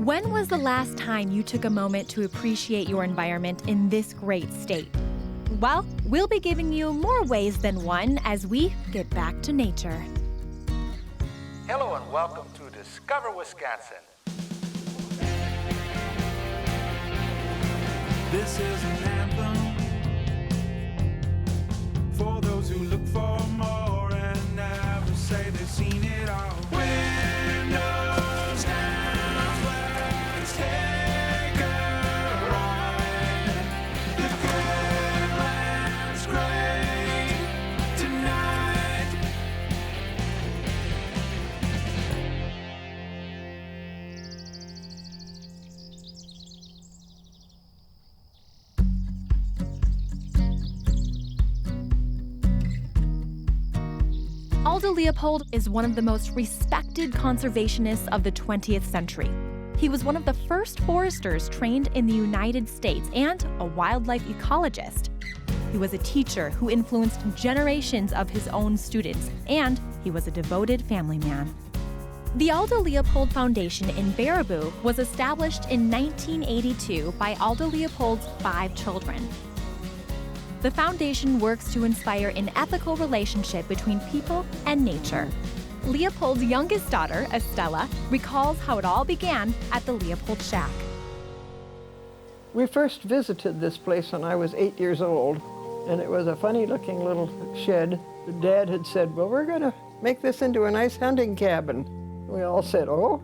When was the last time you took a moment to appreciate your environment in this great state? Well, we'll be giving you more ways than one as we get back to nature. Hello and welcome to Discover Wisconsin. This is an anthem for those who look for more and never say they've seen it all. Windows down, let's take a ride. The good land's great tonight. Aldo Leopold is one of the most respected conservationists of the 20th century. He was one of the first foresters trained in the United States and a wildlife ecologist. He was a teacher who influenced generations of his own students, and he was a devoted family man. The Aldo Leopold Foundation in Baraboo was established in 1982 by Aldo Leopold's 5 children. The foundation works to inspire an ethical relationship between people and nature. Leopold's youngest daughter, Estella, recalls how it all began at the Leopold Shack. We first visited this place when I was 8 years old, and it was a funny-looking little shed. Dad had said, well, we're going to make this into a nice hunting cabin. We all said, oh.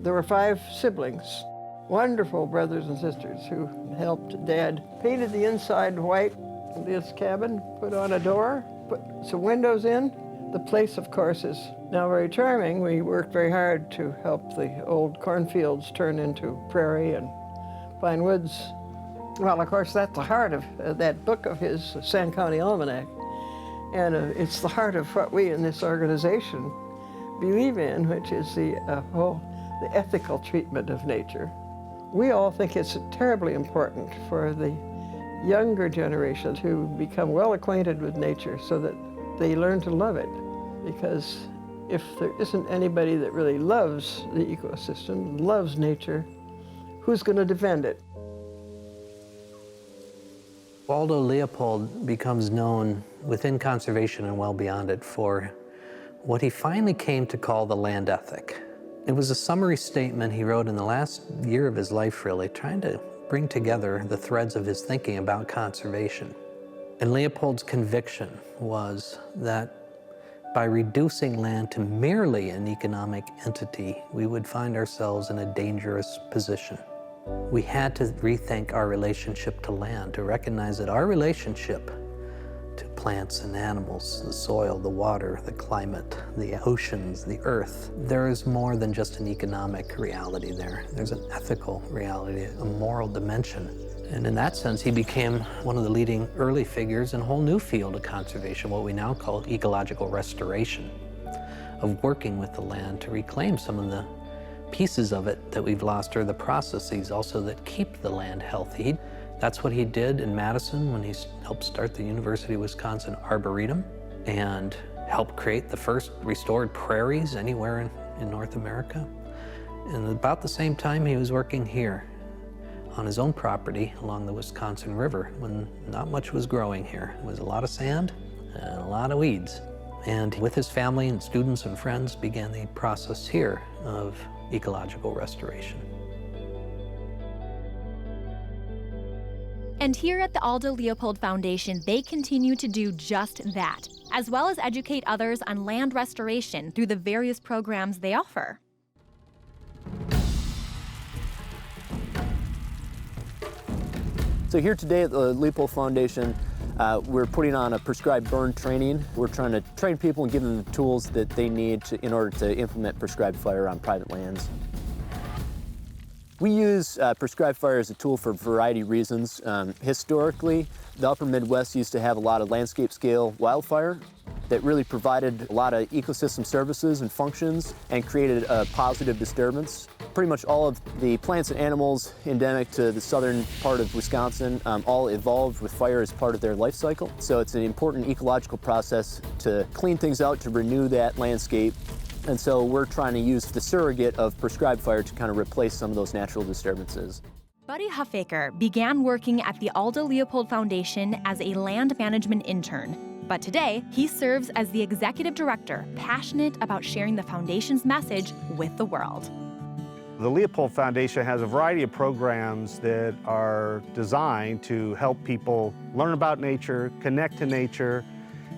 There were 5 siblings. Wonderful brothers and sisters who helped Dad. Painted the inside white of this cabin, put on a door, put some windows in. The place, of course, is now very charming. We worked very hard to help the old cornfields turn into prairie and pine woods. Well, of course, that's the heart of that book of his, Sand County Almanac. And it's the heart of what we in this organization believe in, which is the ethical treatment of nature. We all think it's terribly important for the younger generation to become well acquainted with nature so that they learn to love it. Because if there isn't anybody that really loves the ecosystem, loves nature, who's going to defend it? Aldo Leopold becomes known within conservation and well beyond it for what he finally came to call the land ethic. It was a summary statement he wrote in the last year of his life, really, trying to bring together the threads of his thinking about conservation. And Leopold's conviction was that by reducing land to merely an economic entity, we would find ourselves in a dangerous position. We had to rethink our relationship to land, to recognize that our relationship to plants and animals, the soil, the water, the climate, the oceans, the earth. There is more than just an economic reality there. There's an ethical reality, a moral dimension. And in that sense, he became one of the leading early figures in a whole new field of conservation, what we now call ecological restoration, of working with the land to reclaim some of the pieces of it that we've lost, or the processes also that keep the land healthy. That's what he did in Madison when he helped start the University of Wisconsin Arboretum and helped create the first restored prairies anywhere in North America. And about the same time, he was working here on his own property along the Wisconsin River when not much was growing here. It was a lot of sand and a lot of weeds. And with his family and students and friends began the process here of ecological restoration. And here at the Aldo Leopold Foundation, they continue to do just that, as well as educate others on land restoration through the various programs they offer. So here today at the Leopold Foundation, we're putting on a prescribed burn training. We're trying to train people and give them the tools that they need in order to implement prescribed fire on private lands. We use prescribed fire as a tool for a variety of reasons. Historically, the upper Midwest used to have a lot of landscape scale wildfire that really provided a lot of ecosystem services and functions and created a positive disturbance. Pretty much all of the plants and animals endemic to the southern part of Wisconsin all evolved with fire as part of their life cycle. So it's an important ecological process to clean things out, to renew that landscape. And so we're trying to use the surrogate of prescribed fire to kind of replace some of those natural disturbances. Buddy Huffaker began working at the Aldo Leopold Foundation as a land management intern. But today, he serves as the executive director, passionate about sharing the foundation's message with the world. The Leopold Foundation has a variety of programs that are designed to help people learn about nature, connect to nature,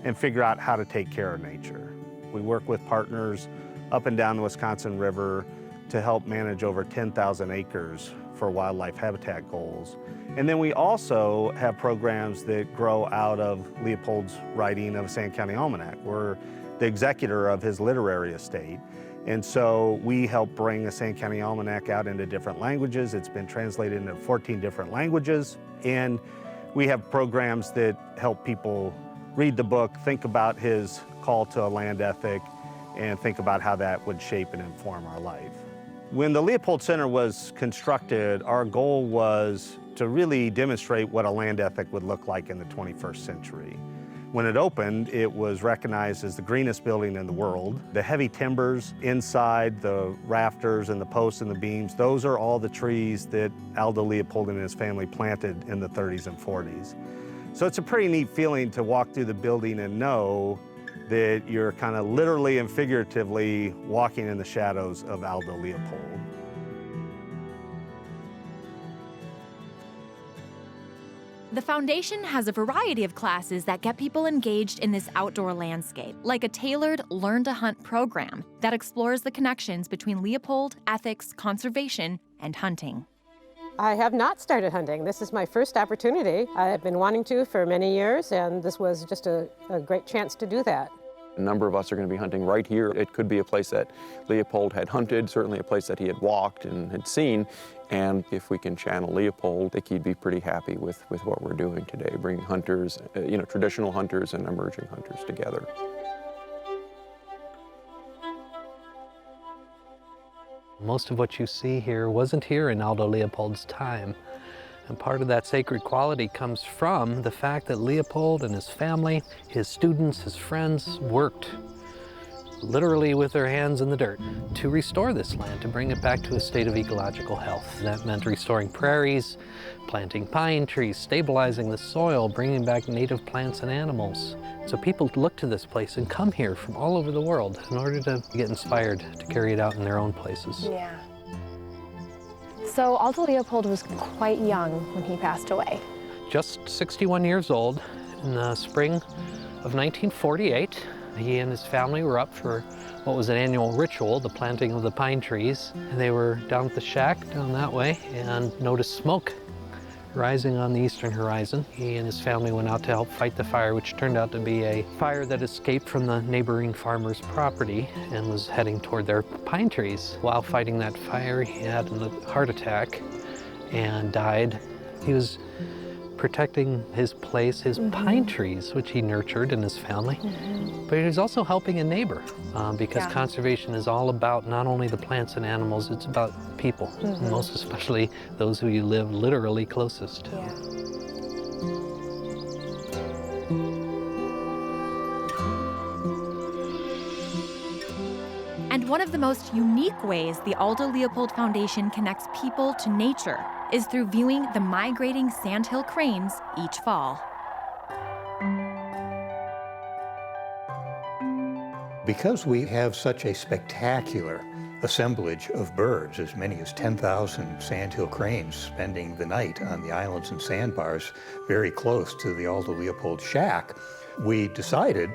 and figure out how to take care of nature. We work with partners up and down the Wisconsin River to help manage over 10,000 acres for wildlife habitat goals. And then we also have programs that grow out of Leopold's writing of Sand County Almanac. We're the executor of his literary estate. And so we help bring the Sand County Almanac out into different languages. It's been translated into 14 different languages. And we have programs that help people read the book, think about his call to a land ethic, and think about how that would shape and inform our life. When the Leopold Center was constructed, our goal was to really demonstrate what a land ethic would look like in the 21st century. When it opened, it was recognized as the greenest building in the world. The heavy timbers inside, the rafters and the posts and the beams, those are all the trees that Aldo Leopold and his family planted in the 30s and 40s. So it's a pretty neat feeling to walk through the building and know that you're kind of literally and figuratively walking in the shadows of Aldo Leopold. The foundation has a variety of classes that get people engaged in this outdoor landscape, like a tailored Learn to Hunt program that explores the connections between Leopold, ethics, conservation, and hunting. I have not started hunting. This is my first opportunity. I've been wanting to for many years, and this was just a great chance to do that. A number of us are going to be hunting right here. It could be a place that Leopold had hunted, certainly a place that he had walked and had seen. And if we can channel Leopold, I think he'd be pretty happy with what we're doing today, bringing hunters, traditional hunters and emerging hunters together. Most of what you see here wasn't here in Aldo Leopold's time. And part of that sacred quality comes from the fact that Leopold and his family, his students, his friends, worked literally with their hands in the dirt to restore this land, to bring it back to a state of ecological health. That meant restoring prairies, planting pine trees, stabilizing the soil, bringing back native plants and animals. So people look to this place and come here from all over the world in order to get inspired to carry it out in their own places. Yeah. So Aldo Leopold was quite young when he passed away. Just 61 years old. In the spring of 1948, he and his family were up for what was an annual ritual, the planting of the pine trees. And they were down at the shack down that way and noticed smoke rising on the eastern horizon. He and his family went out to help fight the fire, which turned out to be a fire that escaped from the neighboring farmer's property and was heading toward their pine trees. While fighting that fire, he had a heart attack and died. He was protecting his place, his pine trees, which he nurtured in his family. But he was also helping a neighbor because conservation is all about not only the plants and animals, it's about people, most especially those who you live literally closest to. And one of the most unique ways the Aldo Leopold Foundation connects people to nature is through viewing the migrating Sandhill Cranes each fall. Because we have such a spectacular assemblage of birds, as many as 10,000 Sandhill Cranes spending the night on the islands and sandbars very close to the Aldo Leopold shack, we decided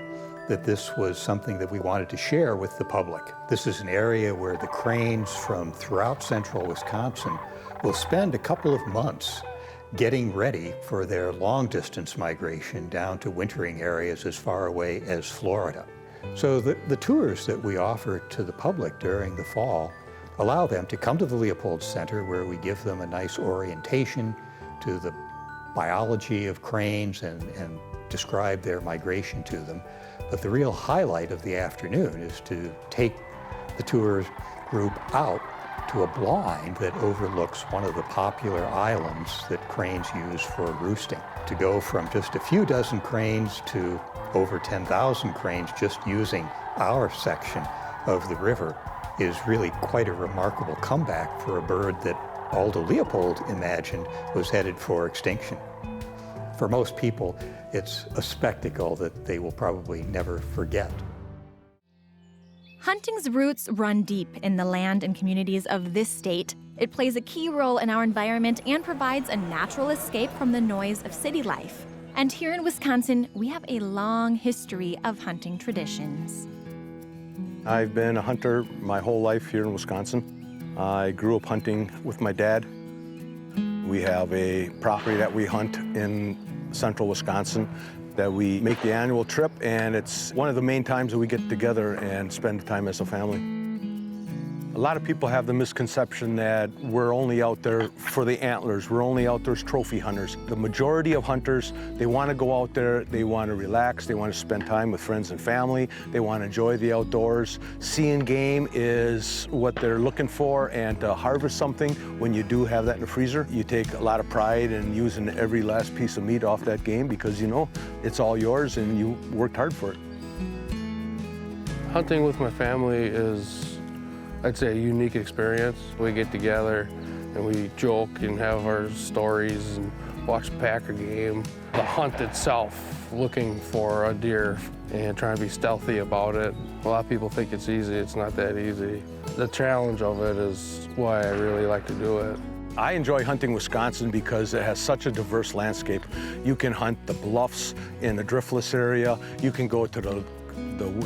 that this was something that we wanted to share with the public. This is an area where the cranes from throughout central Wisconsin will spend a couple of months getting ready for their long-distance migration down to wintering areas as far away as Florida. So the tours that we offer to the public during the fall allow them to come to the Leopold Center, where we give them a nice orientation to the biology of cranes and describe their migration to them. But the real highlight of the afternoon is to take the tour group out to a blind that overlooks one of the popular islands that cranes use for roosting. To go from just a few dozen cranes to over 10,000 cranes just using our section of the river is really quite a remarkable comeback for a bird that Aldo Leopold imagined was headed for extinction. For most people, it's a spectacle that they will probably never forget. Hunting's roots run deep in the land and communities of this state. It plays a key role in our environment and provides a natural escape from the noise of city life. And here in Wisconsin, we have a long history of hunting traditions. I've been a hunter my whole life here in Wisconsin. I grew up hunting with my dad. We have a property that we hunt in central Wisconsin that we make the annual trip, and it's one of the main times that we get together and spend time as a family. A lot of people have the misconception that we're only out there for the antlers, we're only out there as trophy hunters. The majority of hunters, they want to go out there, they want to relax, they want to spend time with friends and family, they want to enjoy the outdoors. Seeing game is what they're looking for, and to harvest something, when you do have that in the freezer, you take a lot of pride in using every last piece of meat off that game because you know it's all yours and you worked hard for it. Hunting with my family is, I'd say, a unique experience. We get together and we joke and have our stories and watch Packer game. The hunt itself, looking for a deer and trying to be stealthy about it. A lot of people think it's easy. It's not that easy. The challenge of it is why I really like to do it. I enjoy hunting Wisconsin because it has such a diverse landscape. You can hunt the bluffs in the driftless area. You can go to the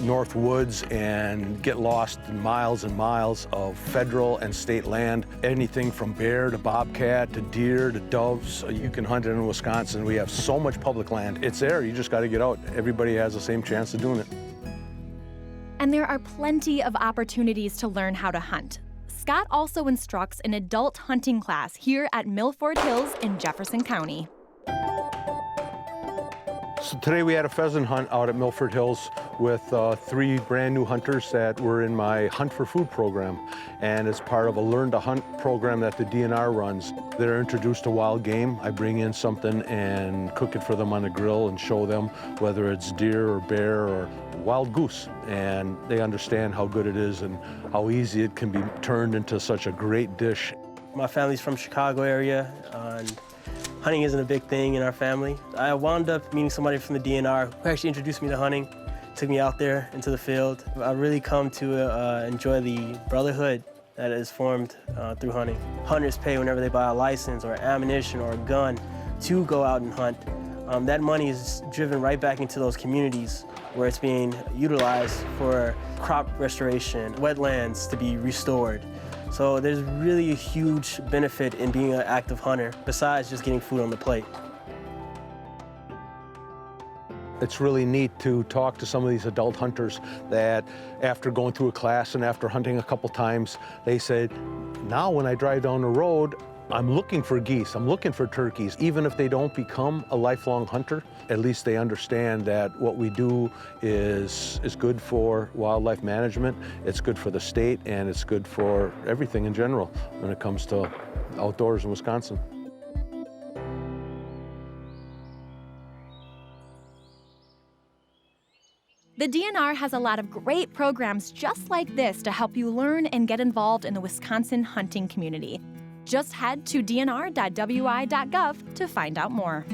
North Woods and get lost in miles and miles of federal and state land. Anything from bear to bobcat to deer to doves, you can hunt it in Wisconsin. We have so much public land. It's there, you just got to get out. Everybody has the same chance of doing it. And there are plenty of opportunities to learn how to hunt. Scott also instructs an adult hunting class here at Milford Hills in Jefferson County. So today we had a pheasant hunt out at Milford Hills with 3 brand new hunters that were in my Hunt for Food program. And it's part of a Learn to Hunt program that the DNR runs. They're introduced to wild game. I bring in something and cook it for them on the grill and show them whether it's deer or bear or wild goose. And they understand how good it is and how easy it can be turned into such a great dish. My family's from Chicago area, and hunting isn't a big thing in our family. I wound up meeting somebody from the DNR who actually introduced me to hunting, took me out there into the field. I really come to enjoy the brotherhood that is formed through hunting. Hunters pay whenever they buy a license or ammunition or a gun to go out and hunt. That money is driven right back into those communities where it's being utilized for crop restoration, wetlands to be restored. So there's really a huge benefit in being an active hunter, besides just getting food on the plate. It's really neat to talk to some of these adult hunters that after going through a class and after hunting a couple times, they said, now when I drive down the road, I'm looking for geese, I'm looking for turkeys. Even if they don't become a lifelong hunter, at least they understand that what we do is good for wildlife management, it's good for the state, and it's good for everything in general when it comes to outdoors in Wisconsin. The DNR has a lot of great programs just like this to help you learn and get involved in the Wisconsin hunting community. Just head to dnr.wi.gov to find out more.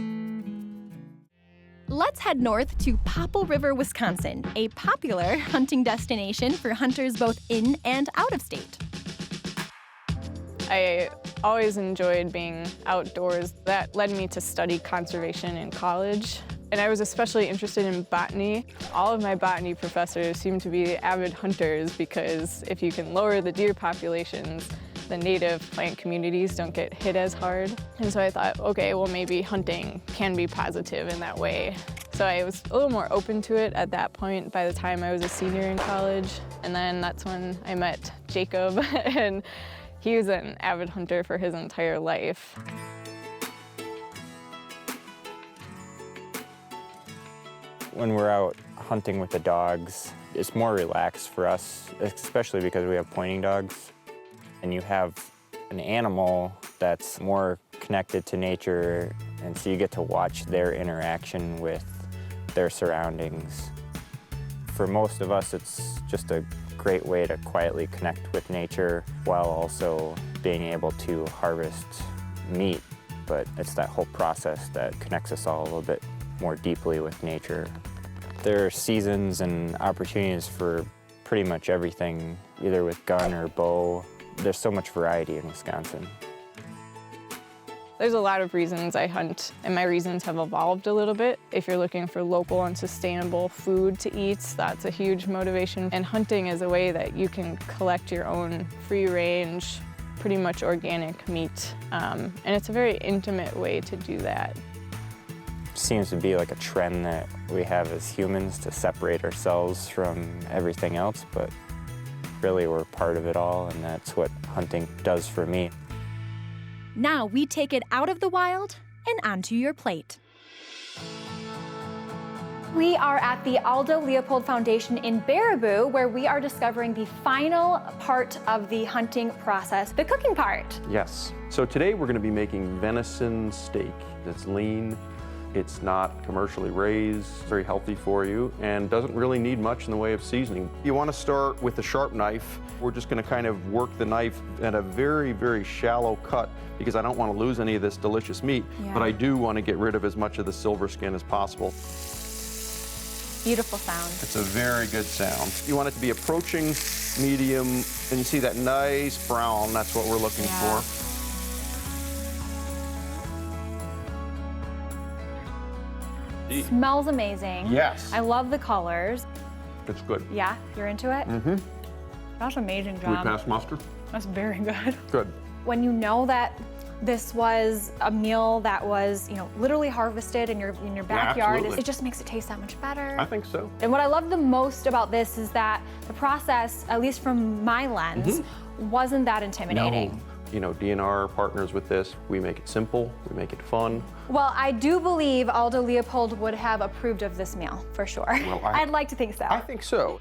Let's head north to Popple River, Wisconsin, a popular hunting destination for hunters both in and out of state. I always enjoyed being outdoors. That led me to study conservation in college. And I was especially interested in botany. All of my botany professors seemed to be avid hunters because if you can lower the deer populations, the native plant communities don't get hit as hard. And so I thought, okay, well maybe hunting can be positive in that way. So I was a little more open to it at that point by the time I was a senior in college. And then that's when I met Jacob, and he was an avid hunter for his entire life. When we're out hunting with the dogs, it's more relaxed for us, especially because we have pointing dogs. And you have an animal that's more connected to nature, and so you get to watch their interaction with their surroundings. For most of us, it's just a great way to quietly connect with nature while also being able to harvest meat. But it's that whole process that connects us all a little bit more deeply with nature. There are seasons and opportunities for pretty much everything, either with gun or bow. There's so much variety in Wisconsin. There's a lot of reasons I hunt, and my reasons have evolved a little bit. If you're looking for local and sustainable food to eat, that's a huge motivation. And hunting is a way that you can collect your own free-range, pretty much organic meat. And it's a very intimate way to do that. Seems to be like a trend that we have as humans to separate ourselves from everything else, but really we're part of it all, and that's what hunting does for me. Now we take it out of the wild and onto your plate. We are at the Aldo Leopold Foundation in Baraboo, where we are discovering the final part of the hunting process, the cooking part. Yes. So today we're going to be making venison steak. It's lean, it's not commercially raised, very healthy for you, and doesn't really need much in the way of seasoning. You want to start with a sharp knife. We're just going to kind of work the knife at a very, very shallow cut because I don't want to lose any of this delicious meat, but I do want to get rid of as much of the silver skin as possible. Beautiful sound. It's a very good sound. You want it to be approaching medium, and you see that nice brown, that's what we're looking for. Smells amazing. Yes. I love the colors. It's good. Yeah, you're into it? Mm-hmm. That's an amazing Can we job. pass mustard? That's very good. Good. When you know that this was a meal that was, literally harvested in your backyard, absolutely. it just makes it taste that much better. I think so. And what I love the most about this is that the process, at least from my lens, wasn't that intimidating. No. DNR partners with this. We make it simple, we make it fun. Well, I do believe Aldo Leopold would have approved of this meal, for sure. Well, I'd like to think so. I think so.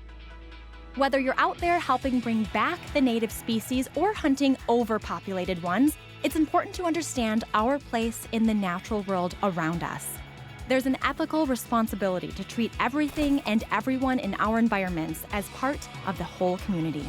Whether you're out there helping bring back the native species or hunting overpopulated ones, it's important to understand our place in the natural world around us. There's an ethical responsibility to treat everything and everyone in our environments as part of the whole community.